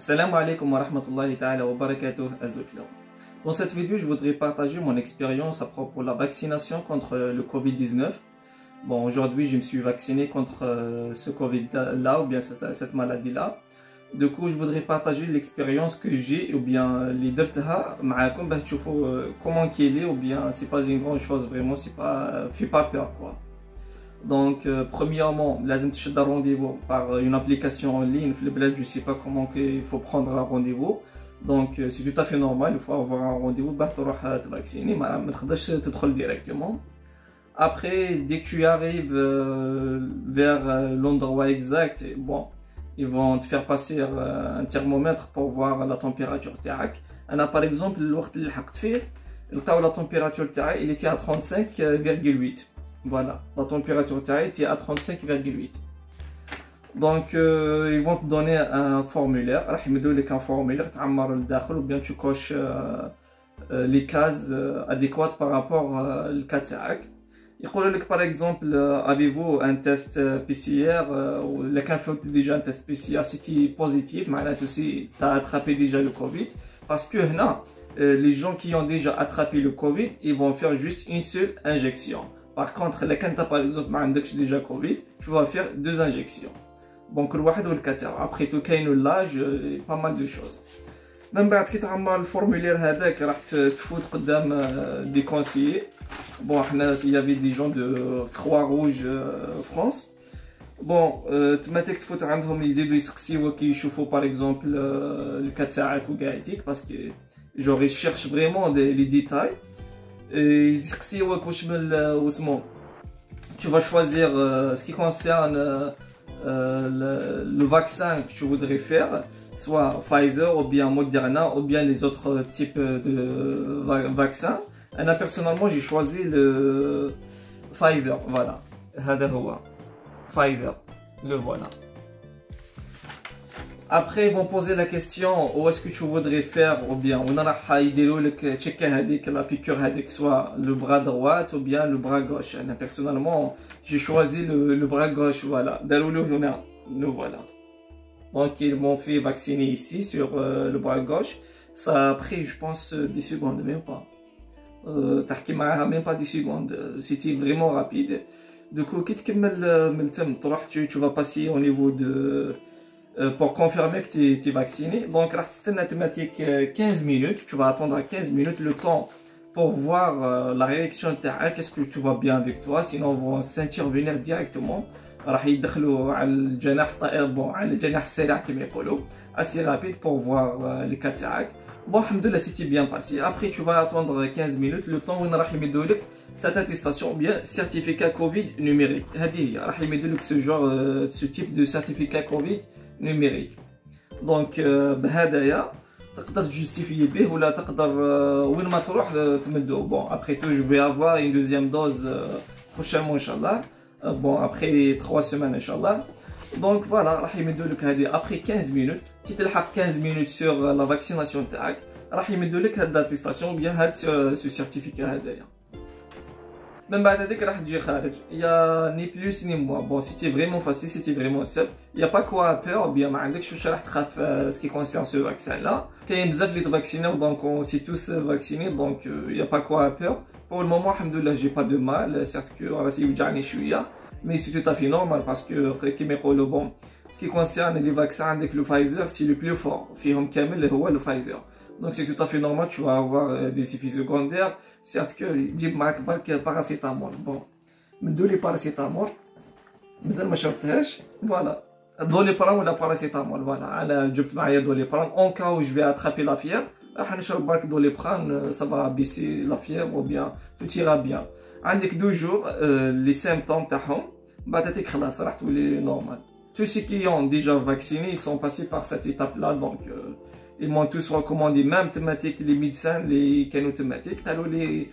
Salam alaikum wa rahmatullahi ta'ala wa barakatuh azuflo. Dans cette vidéo, je voudrais partager mon expérience à propos de la vaccination contre le Covid-19. Bon, aujourd'hui, je me suis vacciné contre ce Covid-là ou bien cette maladie-là. Du coup, je voudrais partager l'expérience que j'ai ou bien les درتها معاكم باش تشوفوا comment qu'elle est ou bien c'est pas une grande chose vraiment, c'est pas fait pas peur quoi. Donc, premièrement, لازم تشد rendez-vous par une application en ligne. في البلاد, je sais pas comment il faut prendre un rendez-vous. Donc, c'est tout à fait normal, il faut avoir un rendez-vous باش تروح te vacciner, ما تقدرش تدخل directement. Après, dès que tu arrives vers l'endroit exact, bon, ils vont te faire passer un thermomètre pour voir la température تاعك. أنا par exemple, الوقت اللي لحقت فيه, لقاو la température تاعي, il était à 35,8. Voilà, la température était à 35,8. Donc, ils vont te donner un formulaire. راح يمدوا لك un formulaire تعمر الداخل ou bien tu coches les cases adéquates par rapport au cas تاعك. يقولوا لك par exemple, avez-vous un test PCR ou là quand fait déjà un test PCR c'était positif, معناته si tu as attrapé déjà le Covid. Parce que هنا, les gens qui ont déjà attrapé le Covid, ils vont faire juste une seule injection. Par contre, quand tu as par exemple déjà Covid, tu vas faire 2 injections. Donc, le واحد والكتر. Après tout, كاين l'âge, pas mal de choses. من بعد كي تعمر الفورمولير هذاك راح تفوت قدام des conseillers. Bon, il y avait des gens de Croix-Rouge France. Bon, تماتك تفوت عندهم يزيدوا يسقسيوك يشوفوا par exemple الكا تاعك وكاع parce que genre ils cherchent vraiment les détails. Tu vas choisir ce qui concerne le vaccin que tu voudrais faire, soit Pfizer ou bien Moderna ou bien les autres types de vaccins. Personnellement, j'ai choisi le Pfizer. Voilà, Pfizer, le voilà. Après, ils vont poser la question où est-ce que tu voudrais faire ou bien on a la piqûre soit le bras droit ou bien le bras gauche. Personnellement, j'ai choisi le bras gauche. Voilà, nous voilà. Donc, ils m'ont fait vacciner ici sur le bras gauche. Ça a pris, je pense, 10 secondes, même pas. Même pas 10 secondes. C'était vraiment rapide. Du coup, tu vas passer au niveau de pour confirmer que tu es vacciné. Donc, thématique 15 minutes. Tu vas attendre 15 minutes le temps pour voir la réaction de ta. Qu'est-ce que tu vois bien avec toi? Sinon, on va s'intervenir directement. راح يدخلوا على الجناح طائر بون على الجناح السريع كما يقولوا assez rapide pour voir les cas تاعك. Bon, alhamdoulilah, c'était bien passé. Après, tu vas attendre 15 minutes le temps où راح يمدوا لك cette attestation ou bien certificat Covid numérique. هذه راح يمدوا لك ce type de certificat Covid numérique. Donc بهدايا تقدر تجوستيفيي به ولا تقدر وين ما تروح تمدو. Bon, après tout, je vais avoir une deuxième dose prochainement inchallah. Bon, après 3 semaines inchallah. Donc voilà, راح يمدو لك هذه après 15 minutes. كي تلحق 15 minutes sur la vaccination تاعك راح يمدو لك هاد l'attestation bien هاد ce certificat هذايا. من بعد هذيك راح تجي خارج. يا ني بلوس ني موا. Bon, c'était vraiment facile, c'était vraiment simple. Il y a pas quoi peur, bien ما عندكش واش راح تخاف ce qui concerne ce vaccin là. كاين بزاف اللي تفاكسيناو donc on s'est tous vaccinés donc il y a pas quoi peur. Pour le moment, alhamdoulilah, j'ai pas de mal. Certes que راسي يوجعني شويه, mais c'est tout à fait normal parce que كيما يقولوا bon, ce qui concerne les vaccins avec le Pfizer, c'est le plus fort. فيهم كامل هو le Pfizer. Donc c'est tout à fait normal, tu vas avoir des effets secondaires. Certes que جيب معك برك باراسيتامول. Bon, مدوا لي باراسيتامول مازال ما شربتهاش. Voilà, دوليبرام ولا باراسيتامول. Voilà, انا جبت معايا دوليبرام en cas où je vais attraper la fièvre. راح نشرب برك دوليبرام, ça va baisser la fièvre ou bien tout ira bien. عندك 2 jours les symptômes تاعهم بعد تاعك خلاص راح تولي normal. Tous ceux qui ont déjà vacciné, ils sont passés par cette étape-là, donc ils m'ont tous recommandé, même thématique, les médecins, les canaux thématiques, alors les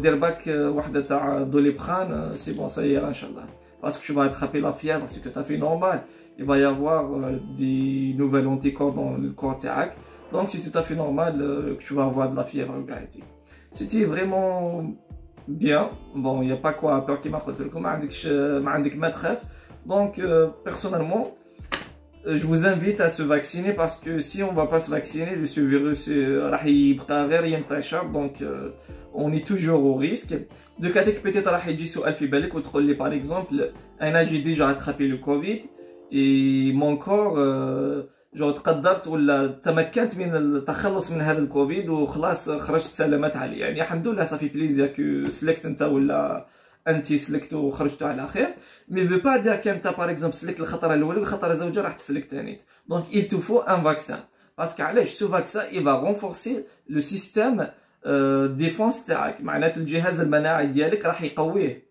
derbak wahda ta doliprane, c'est bon, ça ira, Inch'Allah. Parce que tu vas attraper la fièvre, c'est tout à fait normal. Il va y avoir des nouvelles anticorps dans le corps théâtre, donc c'est tout à fait normal que tu vas avoir de la fièvre. C'était vraiment bien. Bon, il n'y a pas quoi à peur qui m'a fait le coup, donc personnellement, je vous invite à se vacciner parce que si on va pas se vacciner, ce virus راح يبقى غير ينتشر. Donc on est toujours au risque. De cas que peut-être راح يجي سؤال في بالك وتقول لي par exemple انا j'ai déjà attrapé le Covid et mon corps جو تقدرت ولا تمكنت من التخلص من هذا الكوفيد وخلاص خرجت سلامات عالية. يعني الحمد لله صافي بليزير كو سلكت انت ولا انت سلكتوا وخرجتوا على خير. مي فو با دير كانت باغ اكزومبل سلكت الخطره الاولى الخطره الزوجه راح تسلك ثاني. دونك il te faut un vaccin باسكو علاش سو فاكسان il va renforcer le système défense تاعك. معناته الجهاز المناعي ديالك راح يقويه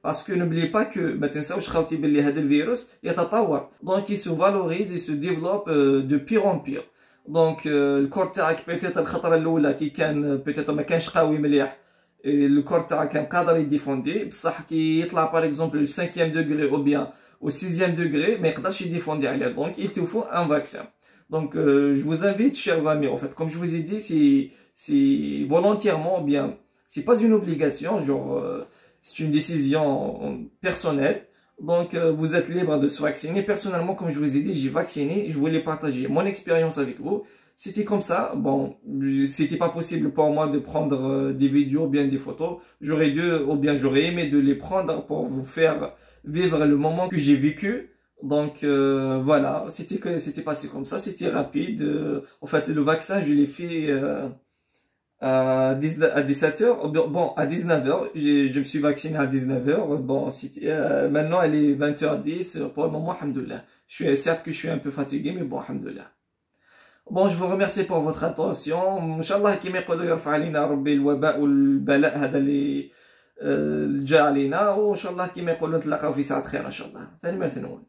باسكو نوبلي با كو ما تنساوش خاوتي بلي هذا الفيروس يتطور. دونك il se valorise et se développe de pire en pire. دونك الكور تاعك بيتيت الخطره الاولى كي كان بيتيت ما كانش قوي مليح الكور تاعك كان قادر يديفوندي بصح كي يطلع باغ اكزومبل لو 5e degré ou bien au 6e degré ما يقدرش يديفوندي عليه. دونك il te faut un vaccin. Donc je vous invite chers amis, en fait comme je vous ai dit c'est volontairement ou bien c'est pas une obligation, genre c'est une décision personnelle. Donc vous êtes libre de se vacciner. Personnellement comme je vous ai dit j'ai vacciné, je voulais partager mon expérience avec vous. C'était comme ça. Bon, c'était pas possible pour moi de prendre des vidéos ou bien des photos. J'aurais dû ou bien j'aurais aimé de les prendre pour vous faire vivre le moment que j'ai vécu. Donc voilà, c'était passé comme ça, c'était rapide. En fait, le vaccin, je l'ai fait à 17h. Bon, à 19h, je me suis vacciné à 19h. Bon, maintenant, elle est 20h10. Pour le moment, alhamdoulilah. Certes que je suis un peu fatigué, mais bon, alhamdoulilah. Bon, je vous remercie pour votre attention. Inch'Allah كيما يقولوا يرفع علينا ربي الوباء والبلاء هذا اللي جاء علينا، وان شاء الله كيما يقولوا نتلاقاو في ساعة خير ان شاء الله. ثاني ما ثنون.